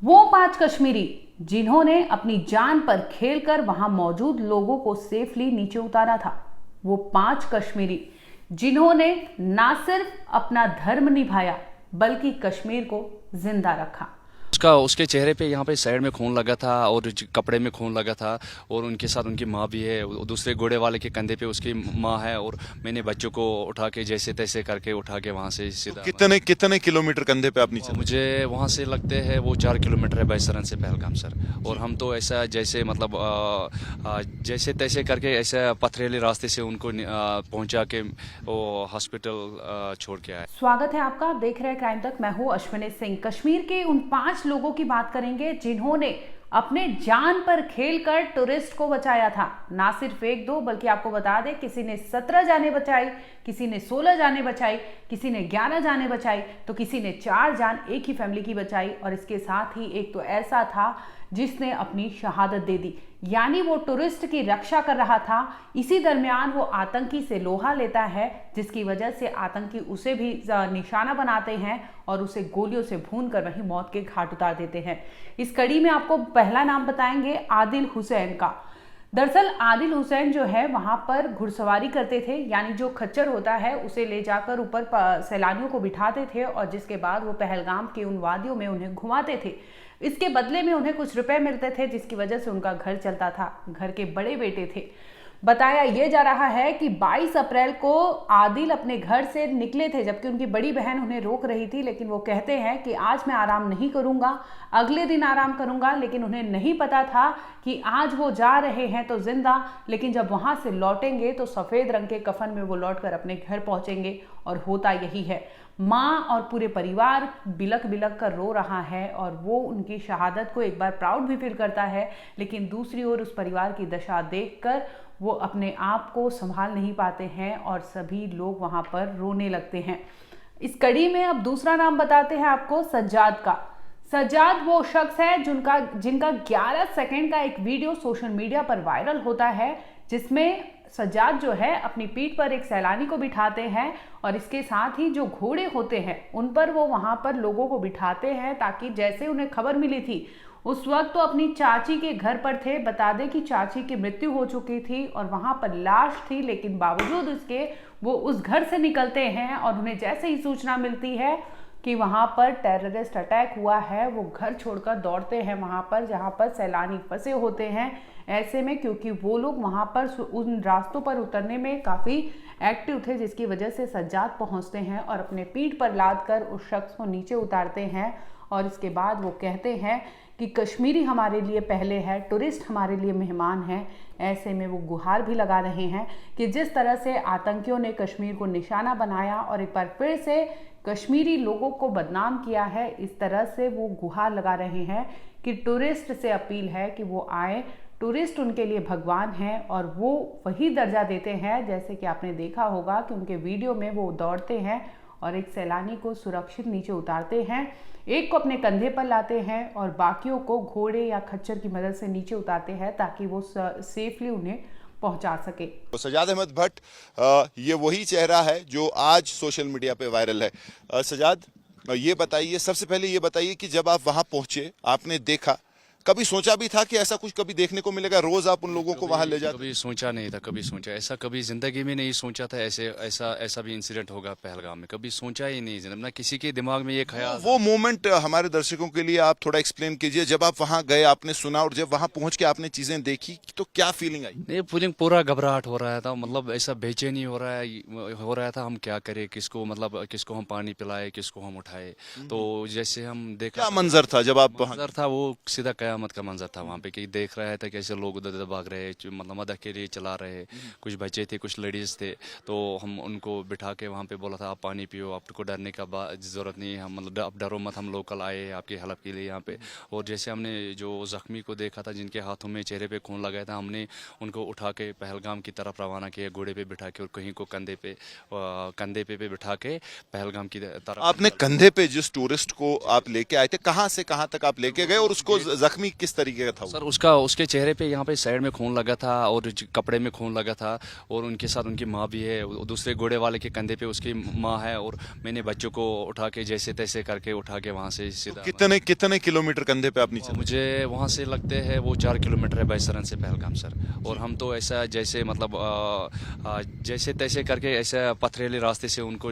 वो 5 कश्मीरी जिन्होंने अपनी जान पर खेलकर वहां मौजूद लोगों को सेफली नीचे उतारा था। वो 5 कश्मीरी जिन्होंने ना सिर्फ अपना धर्म निभाया बल्कि कश्मीर को जिंदा रखा। उसके चेहरे पे यहाँ पे साइड में खून लगा था और कपड़े में खून लगा था और उनके साथ उनकी माँ भी है। दूसरे घोड़े वाले के कंधे पे उसकी माँ है और मैंने बच्चों को उठा के जैसे तैसे करके उठा के वहाँ से सीधा कितने कितने किलोमीटर कंधे पे आप नीचे? मुझे वहाँ से लगते हैं वो 4 किलोमीटर है बैसरन से पहलगाम सर। और हम तो ऐसा जैसे मतलब जैसे तैसे करके ऐसा पथरीले रास्ते से उनको पहुँचा के वो हॉस्पिटल छोड़ के आए। स्वागत है आपका, आप देख रहे हैं क्राइम तक। मैं हूं अश्विनी सिंह। कश्मीर के उन 5 लोगों की बात करेंगे जिन्होंने अपने जान पर खेलकर टूरिस्ट को बचाया था। ना सिर्फ 1-2 बल्कि आपको बता दें किसी ने 17 जानें बचाई, किसी ने 16 जानें बचाई, किसी ने 11 जानें बचाई, तो किसी ने 4 जान एक ही फैमिली की बचाई। और इसके साथ ही एक तो ऐसा था जिसने अपनी शहादत दे दी, यानी वो टूरिस्ट की रक्षा कर रहा था। इसी दरमियान वो आतंकी से लोहा लेता है, जिसकी वजह से आतंकी उसे भी निशाना बनाते हैं और उसे गोलियों से भून कर वहीं मौत के घाट उतार देते हैं। इस कड़ी में आपको पहला नाम बताएंगे आदिल हुसैन का। दरअसल आदिल हुसैन जो है वहां पर घुड़सवारी करते थे, यानी जो खच्चर होता है उसे ले जाकर ऊपर सैलानियों को बिठाते थे और जिसके बाद वो पहलगाम की उन वादियों में उन्हें घुमाते थे। इसके बदले में उन्हें कुछ रुपए मिलते थे, जिसकी वजह से उनका घर चलता था। घर के बड़े बेटे थे। बताया यह जा रहा है कि 22 अप्रैल को आदिल अपने घर से निकले थे, जबकि उनकी बड़ी बहन उन्हें रोक रही थी। लेकिन वो कहते हैं कि आज मैं आराम नहीं करूंगा, अगले दिन आराम करूंगा। लेकिन उन्हें नहीं पता था कि आज वो जा रहे हैं तो जिंदा, लेकिन जब वहां से लौटेंगे तो सफेद रंग के कफन में वो लौटकर अपने घर पहुंचेंगे। और होता यही है। माँ और पूरे परिवार बिलक बिलक कर रो रहा है और वो उनकी शहादत को एक बार प्राउड भी फील करता है। लेकिन दूसरी ओर उस परिवार की दशा देखकर वो अपने आप को संभाल नहीं पाते हैं और सभी लोग वहां पर रोने लगते हैं। इस कड़ी में अब दूसरा नाम बताते हैं आपको सज्जाद का। सज्जाद वो शख्स है जिनका 11 सेकंड का एक वीडियो सोशल मीडिया पर वायरल होता है, जिसमें सज्जाद जो है अपनी पीठ पर एक सैलानी को बिठाते हैं और इसके साथ ही जो घोड़े होते हैं उन पर वो वहां पर लोगों को बिठाते हैं, ताकि जैसे उन्हें खबर मिली थी उस वक्त तो अपनी चाची के घर पर थे। बता दें कि चाची की मृत्यु हो चुकी थी और वहां पर लाश थी, लेकिन बावजूद उसके वो उस घर से निकलते हैं और उन्हें जैसे ही सूचना मिलती है कि वहां पर टेररिस्ट अटैक हुआ है, वो घर छोड़कर दौड़ते हैं वहां पर जहां पर सैलानी फंसे होते हैं। ऐसे में क्योंकि वो लोग वहां पर उन रास्तों पर उतरने में काफ़ी एक्टिव थे, जिसकी वजह से सज्जाद पहुंचते हैं और अपने पीठ पर लाद कर उस शख्स को नीचे उतारते हैं। और इसके बाद वो कहते हैं कि कश्मीरी हमारे लिए पहले है, टूरिस्ट हमारे लिए मेहमान हैं। ऐसे में वो गुहार भी लगा रहे हैं कि जिस तरह से आतंकियों ने कश्मीर को निशाना बनाया और एक बार फिर से कश्मीरी लोगों को बदनाम किया है, इस तरह से वो गुहार लगा रहे हैं कि टूरिस्ट से अपील है कि वो आए। टूरिस्ट उनके लिए भगवान हैं और वो वही दर्जा देते हैं, जैसे कि आपने देखा होगा कि उनके वीडियो में वो दौड़ते हैं और एक सैलानी को सुरक्षित नीचे उतारते हैं, एक को अपने कंधे पर लाते हैं और बाकियों को घोड़े या खच्चर की मदद से नीचे उतारते हैं ताकि वो सेफली उन्हें पहुंचा सके। तो सजाद अहमद भट्ट, ये वही चेहरा है जो आज सोशल मीडिया पे वायरल है। सजाद, ये बताइए, सबसे पहले ये बताइए कि जब आप वहां पहुंचे, आपने देखा, कभी सोचा भी था कि ऐसा कुछ कभी देखने को मिलेगा? रोज आप उन लोगों को वहां ले जाते? कभी सोचा नहीं था, कभी सोचा ऐसा कभी जिंदगी में नहीं सोचा था ऐसा भी इंसिडेंट होगा पहलगाम में। कभी सोचा ही नहीं, जनाब, ना किसी के दिमाग में ये ख्याल। वो मोमेंट हमारे दर्शकों के लिए आप थोड़ा एक्सप्लेन कीजिए। जब आप वहां गए, आपने सुना और जब वहां पहुंच के आपने चीजें देखी तो क्या फीलिंग आई? नहीं, फीलिंग पूरा घबराहट हो रहा था, मतलब ऐसा बेचैनी हो रहा था हम क्या करें, किसको मतलब किसको हम पानी पिलाए, किसको हम उठाए। तो जैसे हम देखा, क्या मंजर था जब आप मंजर था वो सीधा कयामत का मंजर था वहाँ पे। कि देख रहा था कैसे लोग उधर भाग रहे, मतलब मदद के लिए चला रहे। कुछ बच्चे थे, कुछ लेडीज थे, तो हम उनको बिठा के वहाँ पे बोला था आप पानी पियो, आपको डरने का जरूरत नहीं है, हम मतलब आप डरो मत, हम लोकल आए हैं आपकी हेल्प के लिए यहाँ पे। और जैसे हमने जो जख्मी को देखा था जिनके हाथों में चेहरे पे खून लगाया था, हमने उनको उठा के पहलगाम की तरफ रवाना किया, घोड़े पे बिठा के, और कहीं को कंधे पे बिठा के पहलगाम की तरफ। आपने कंधे पे जिस टूरिस्ट को आप लेके आए थे, कहाँ से कहाँ तक आप लेके गए और उसको जख्मी जख्मी किस तरीके का था वो? सर उसका उसके चेहरे पे यहाँ पे साइड में खून लगा था और कपड़े में खून लगा था, और उनके साथ उनकी माँ भी है, दूसरे घोड़े वाले के कंधे पे उसकी माँ है, और मैंने बच्चों को उठा के जैसे तैसे करके उठा के वहाँ से सीधा कितने कितने किलोमीटर कंधे पे आप नीचे? मुझे वहाँ से लगते हैं वो 4 किलोमीटर है बैसरन से पहलगाम सर। और हम तो ऐसा जैसे मतलब जैसे तैसे करके ऐसा पथरीले रास्ते से उनको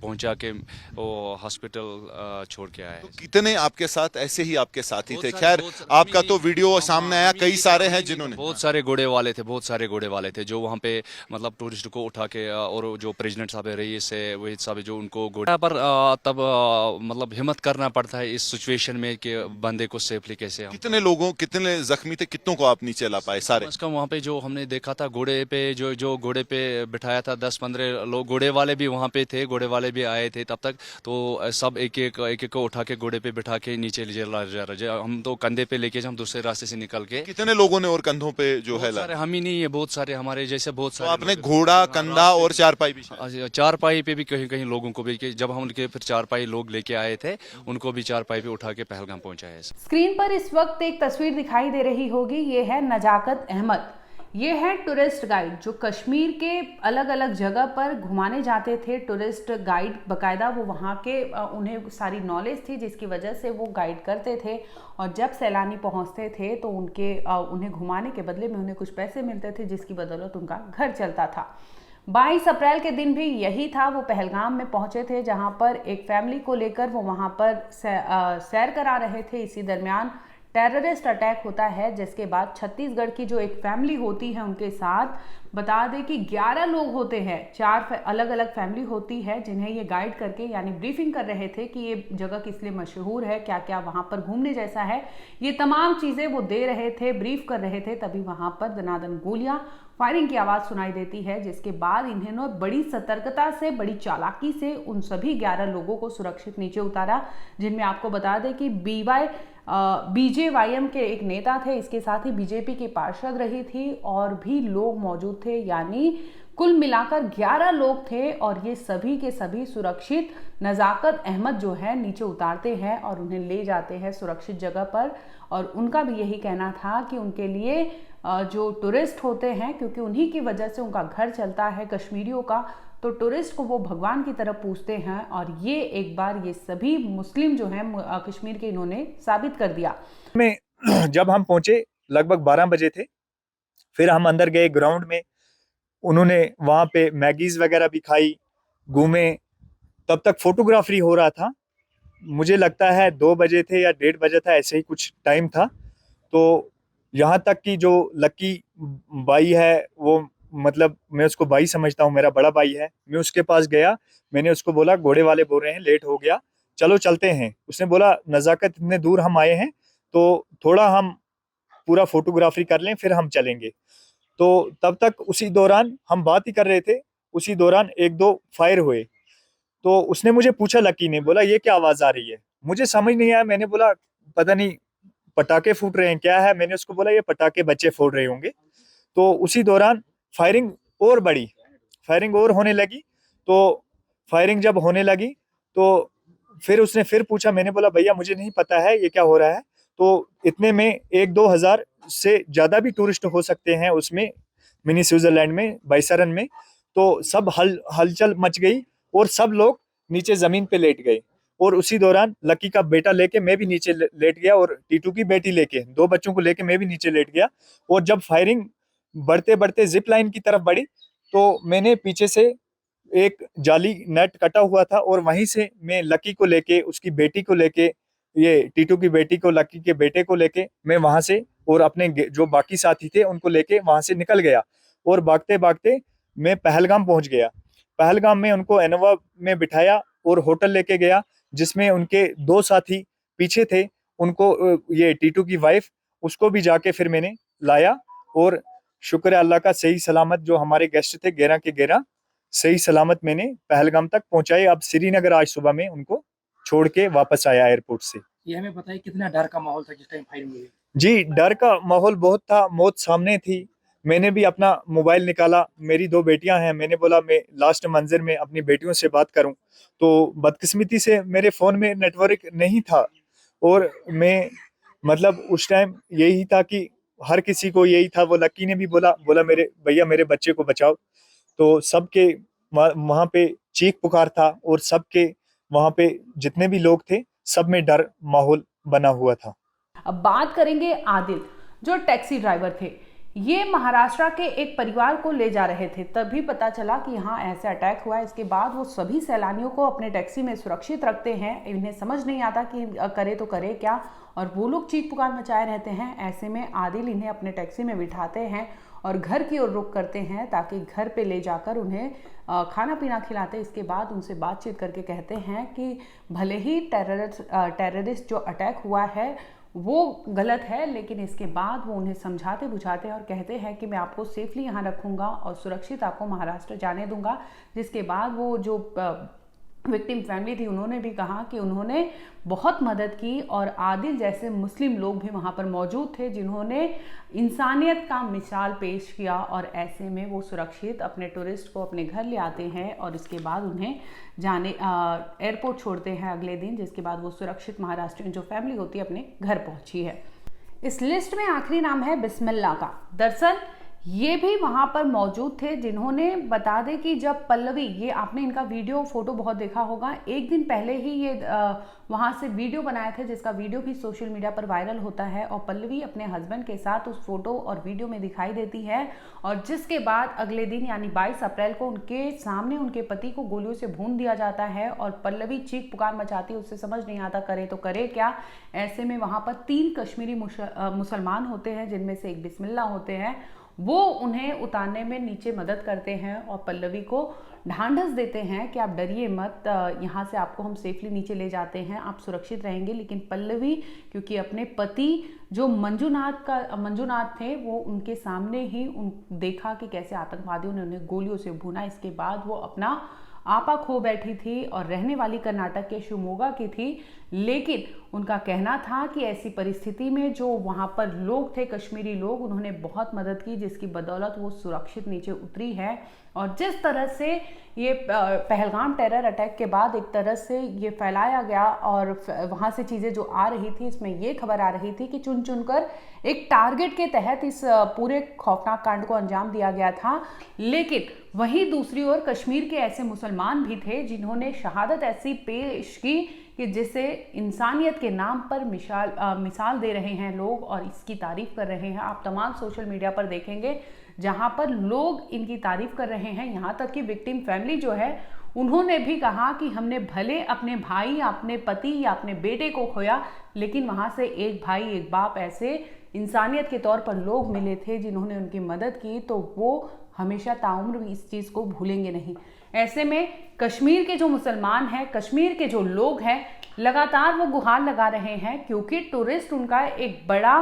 पहुँचा के वो हॉस्पिटल छोड़ के आए। तो कितने आपके साथ ऐसे ही आपके साथी थे? बहुत खैर सारे, आपका तो वीडियो हाँ, सामने आया, हम कई यही सारे हैं करेंगे, जिन्होंने बहुत सारे घोड़े वाले थे, बहुत सारे घोड़े वाले थे जो वहाँ पे मतलब टूरिस्ट को उठा के और जो प्रेसिडेंट साहब है, रईस है, वही साहब है, जो उनको घोड़ा पर तब मतलब हिम्मत करना पड़ता है इस सिचुएशन में कि बंदे को सेफली कैसे हम कितने जख्मी थे, कितनों को आप नीचे ला पाए सारे? कम से कम वहाँ पे जो हमने देखा था घोड़े पे जो घोड़े पे बिठाया था 10-15 लोग, घोड़े वाले भी वहाँ पे थे, घोड़े वाले भी आए थे तब तक, तो सब एक एक को उठा के घोड़े पे बिठा के नीचे ले जा रहे। हम तो कंधे पे लेके हम दूसरे रास्ते से निकल के। कितने लोगों ने और कंधों पे जो है बहुत सारे, हम ही नहीं है, बहुत सारे हमारे जैसे बहुत तो सारे आपने लोग हैं। घोड़ा, कंधा और चारपाई भी शायद? चारपाई पे भी कहीं कहीं लोगों को भी, कि जब हम उनके फिर चारपाई लोग लेके आए थे उनको भी चारपाई पे उठा के पहलगाम पहुंचाया। स्क्रीन पर इस वक्त एक तस्वीर दिखाई दे रही होगी, ये है नजाकत अहमद। ये है टूरिस्ट गाइड जो कश्मीर के अलग अलग जगह पर घुमाने जाते थे। टूरिस्ट गाइड बकायदा वो वहाँ के उन्हें सारी नॉलेज थी जिसकी वजह से वो गाइड करते थे, और जब सैलानी पहुँचते थे तो उन्हें घुमाने के बदले में उन्हें कुछ पैसे मिलते थे जिसकी बदौलत उनका घर चलता था। 22 अप्रैल के दिन भी यही था। वो पहलगाम में पहुंचे थे जहां पर एक फैमिली को लेकर वो वहां पर सैर करा रहे थे। इसी दरमियान टेररिस्ट अटैक होता है, जिसके बाद छत्तीसगढ़ की जो एक फैमिली होती है उनके साथ, बता दें कि 11 लोग होते हैं, 4 अलग अलग फैमिली होती है जिन्हें ये गाइड करके यानी ब्रीफिंग कर रहे थे कि ये जगह किस लिए मशहूर है, क्या क्या वहां पर घूमने जैसा है, ये तमाम चीजें वो दे रहे थे, ब्रीफ कर रहे थे। तभी वहां पर दनादन गोलियां, फायरिंग की आवाज सुनाई देती है, जिसके बाद इन्होंने बड़ी सतर्कता से, बड़ी चालाकी से उन सभी 11 लोगों को सुरक्षित नीचे उतारा, जिनमें आपको बता दें कि बीजेवाईएम के एक नेता थे, इसके साथ ही बीजेपी की पार्षद रही थी और भी लोग मौजूद थे, यानी कुल मिलाकर 11 लोग थे। और ये सभी के सभी सुरक्षित नजाकत अहमद जो है नीचे उतारते हैं और उन्हें ले जाते हैं सुरक्षित जगह पर। और उनका भी यही कहना था कि उनके लिए जो टूरिस्ट होते हैं, क्योंकि उन्हीं की वजह से उनका घर चलता है कश्मीरियों का, तो टूरिस्ट को वो भगवान की तरह पूजते हैं। और ये एक बार ये सभी मुस्लिम जो हैं कश्मीर के, इन्होंने साबित कर दिया। में जब हम पहुंचे लगभग 12 बजे थे, फिर हम अंदर गए ग्राउंड में, उन्होंने वहां पे मैगीज वगैरह भी खाई, घूमे, तब तक फोटोग्राफी हो रहा था। मुझे लगता है 2 बजे थे या 1:30 बजे था, ऐसे ही कुछ टाइम था। तो यहाँ तक कि जो लकी भाई है, वो मतलब मैं उसको भाई समझता हूँ, मेरा बड़ा भाई है, मैं उसके पास गया, मैंने उसको बोला घोड़े वाले बोल रहे हैं लेट हो गया, चलो चलते हैं। उसने बोला नज़ाकत इतने दूर हम आए हैं तो थोड़ा हम पूरा फोटोग्राफी कर लें फिर हम चलेंगे। तो तब तक उसी दौरान हम बात ही कर रहे थे, उसी दौरान 1-2 फायर हुए। तो उसने मुझे पूछा, लकी ने बोला ये क्या आवाज आ रही है, मुझे समझ नहीं आया। मैंने बोला पता नहीं पटाखे फूट रहे हैं क्या है, मैंने उसको बोला ये पटाखे बच्चे फोड़ रहे होंगे। तो उसी दौरान फायरिंग और बढ़ी, फायरिंग और होने लगी। तो फायरिंग जब होने लगी तो फिर उसने फिर पूछा, मैंने बोला भैया मुझे नहीं पता है ये क्या हो रहा है। तो इतने में 1-2 हजार से ज्यादा भी टूरिस्ट हो सकते हैं उसमें, मिनी स्विट्जरलैंड में, बैसरन में। तो सब हलचल मच गई और सब लोग नीचे जमीन पे लेट गए। और उसी दौरान लकी का बेटा लेके मैं भी नीचे लेट गया, और टीटू की बेटी लेके, 2 बच्चों को लेके मैं भी नीचे लेट गया। और जब फायरिंग बढ़ते बढ़ते जिप लाइन की तरफ बढ़ी तो मैंने पीछे से एक जाली नेट कटा हुआ था और वहीं से मैं लकी को लेके, उसकी बेटी को लेके, ये टीटू की बेटी को, लकी के बेटे को लेके मैं वहां से और अपने जो बाकी साथी थे उनको लेके वहां से निकल गया। और भागते भागते मैं पहलगाम पहुंच गया। पहलगाम में उनको इनोवा में बिठाया और होटल लेके गया, जिसमें उनके 2 साथी पीछे थे। उनको ये टीटू की वाइफ, उसको भी जाके फिर मैंने लाया। और शुक्र है अल्लाह का, सही सलामत जो हमारे गेस्ट थे 11 के 11 सही सलामत मैंने पहलगाम तक पहुंचाए। अब श्रीनगर आज सुबह में उनको छोड़ के वापस आया एयरपोर्ट से। ये हमें बताइए कितना डर का माहौल था जिस टाइम फायरिंग हुई? जी, डर का माहौल बहुत था, मौत सामने थी। मैंने भी अपना मोबाइल निकाला, मेरी 2 बेटियां हैं, मैंने बोला मैं लास्ट मंजर में अपनी बेटियों से बात करूं। तो बदकिस्मती से मेरे फोन में नेटवर्क नहीं था और मैं मतलब उस टाइम यही था कि हर किसी को यही था। वो लक्की ने भी बोला मेरे भैया मेरे बच्चे को बचाओ। तो सबके वहां पे चीख पुकार था और सबके वहां पे जितने भी लोग थे सब में डर माहौल बना हुआ था। अब बात करेंगे आदिल, जो टैक्सी ड्राइवर थे। ये महाराष्ट्र के एक परिवार को ले जा रहे थे, तभी पता चला कि यहाँ ऐसे अटैक हुआ है। इसके बाद वो सभी सैलानियों को अपने टैक्सी में सुरक्षित रखते हैं। इन्हें समझ नहीं आता कि करे तो करे क्या, और वो लोग चीख पुकार मचाए रहते हैं। ऐसे में आदिल इन्हें अपने टैक्सी में बिठाते हैं और घर की ओर रुख करते हैं ताकि घर पे ले जाकर उन्हें खाना पीना खिलाते। इसके बाद उनसे बातचीत करके कहते हैं कि भले ही टेररिस्ट जो अटैक हुआ है वो गलत है, लेकिन इसके बाद वो उन्हें समझाते बुझाते और कहते हैं कि मैं आपको सेफली यहाँ रखूँगा और सुरक्षित आपको महाराष्ट्र जाने दूंगा। जिसके बाद वो जो विक्टिम फैमिली थी उन्होंने भी कहा कि उन्होंने बहुत मदद की, और आदिल जैसे मुस्लिम लोग भी वहाँ पर मौजूद थे जिन्होंने इंसानियत का मिसाल पेश किया, और ऐसे में वो सुरक्षित अपने टूरिस्ट को अपने घर ले आते हैं और इसके बाद उन्हें एयरपोर्ट छोड़ते हैं अगले दिन। जिसके बाद वो सुरक्षित महाराष्ट्र जो फैमिली होती है अपने घर पहुंची है। इस लिस्ट में आखिरी नाम है बिस्मिल्लाह का। दरअसल ये भी वहाँ पर मौजूद थे जिन्होंने, बता दें कि जब पल्लवी, ये आपने इनका वीडियो फोटो बहुत देखा होगा, एक दिन पहले ही ये वहाँ से वीडियो बनाए थे जिसका वीडियो भी सोशल मीडिया पर वायरल होता है, और पल्लवी अपने हस्बैंड के साथ उस फोटो और वीडियो में दिखाई देती है। और जिसके बाद अगले दिन यानी 22 अप्रैल को उनके सामने उनके पति को गोलियों से भून दिया जाता है और पल्लवी चीख पुकार मचाती है। उससे समझ नहीं आता करे तो करे क्या। ऐसे में वहाँ पर 3 कश्मीरी मुसलमान होते हैं जिनमें से एक बिस्मिल्लाह होते हैं, वो उन्हें उतारने में नीचे मदद करते हैं और पल्लवी को ढांढस देते हैं कि आप डरिए मत, यहाँ से आपको हम सेफली नीचे ले जाते हैं, आप सुरक्षित रहेंगे। लेकिन पल्लवी क्योंकि अपने पति जो मंजुनाथ थे वो उनके सामने ही देखा कि कैसे आतंकवादियों ने उन्हें गोलियों से भूना। इसके बाद वो अपना आपा खो बैठी थी और रहने वाली कर्नाटक के शिवमोगा की थी। लेकिन उनका कहना था कि ऐसी परिस्थिति में जो वहाँ पर लोग थे, कश्मीरी लोग, उन्होंने बहुत मदद की जिसकी बदौलत वो सुरक्षित नीचे उतरी है। और जिस तरह से ये पहलगाम टेरर अटैक के बाद एक तरह से ये फैलाया गया और वहाँ से चीज़ें जो आ रही थी, इसमें ये खबर आ रही थी कि चुन चुनकर एक टारगेट के तहत इस पूरे खौफनाक कांड को अंजाम दिया गया था। लेकिन वहीं दूसरी ओर कश्मीर के ऐसे मुसलमान भी थे जिन्होंने शहादत ऐसी पेश की कि जिसे इंसानियत के नाम पर मिसाल दे रहे हैं लोग और इसकी तारीफ कर रहे हैं। आप तमाम सोशल मीडिया पर देखेंगे जहां पर लोग इनकी तारीफ कर रहे हैं। यहाँ तक कि विक्टिम फैमिली जो है उन्होंने भी कहा कि हमने भले अपने भाई, अपने पति या अपने बेटे को खोया, लेकिन वहां से एक भाई एक बाप ऐसे इंसानियत के तौर पर लोग मिले थे जिन्होंने उनकी मदद की, तो वो हमेशा ताउम्र इस चीज़ को भूलेंगे नहीं। ऐसे में कश्मीर के जो मुसलमान हैं, कश्मीर के जो लोग हैं, लगातार वो गुहार लगा रहे हैं क्योंकि टूरिस्ट उनका एक बड़ा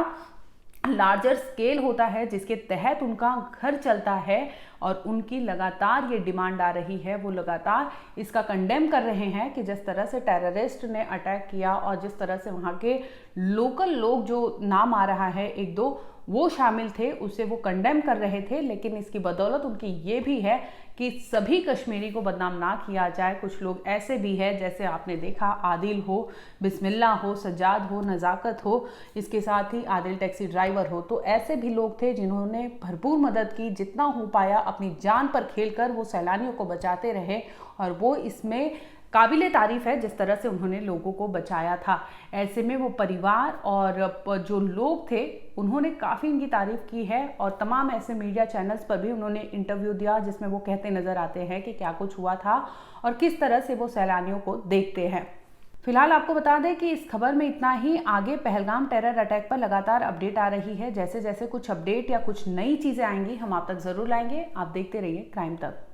लार्जर स्केल होता है जिसके तहत उनका घर चलता है, और उनकी लगातार ये डिमांड आ रही है। वो लगातार इसका कंडेम कर रहे हैं कि जिस तरह से टेररिस्ट ने अटैक किया और जिस तरह से वहाँ के लोकल लोग, जो नाम आ रहा है एक दो, वो शामिल थे, उसे वो कंडेम कर रहे थे। लेकिन इसकी बदौलत उनकी ये भी है कि सभी कश्मीरी को बदनाम ना किया जाए। कुछ लोग ऐसे भी हैं, जैसे आपने देखा, आदिल हो, बिस्मिल्लाह हो, सज्जाद हो, नज़ाकत हो, इसके साथ ही आदिल टैक्सी ड्राइवर हो, तो ऐसे भी लोग थे जिन्होंने भरपूर मदद की। जितना हो पाया अपनी जान पर खेलकर वो सैलानियों को बचाते रहे, और वो इसमें काबिले तारीफ है जिस तरह से उन्होंने लोगों को बचाया था। ऐसे में वो परिवार और जो लोग थे उन्होंने काफ़ी इनकी तारीफ की है, और तमाम ऐसे मीडिया चैनल्स पर भी उन्होंने इंटरव्यू दिया जिसमें वो कहते नज़र आते हैं कि क्या कुछ हुआ था और किस तरह से वो सैलानियों को देखते हैं। फिलहाल आपको बता दें कि इस खबर में इतना ही। आगे पहलगाम टेरर अटैक पर लगातार अपडेट आ रही है। जैसे जैसे कुछ अपडेट या कुछ नई चीज़ें आएंगी हम आप तक ज़रूर लाएंगे। आप देखते रहिए क्राइम तक।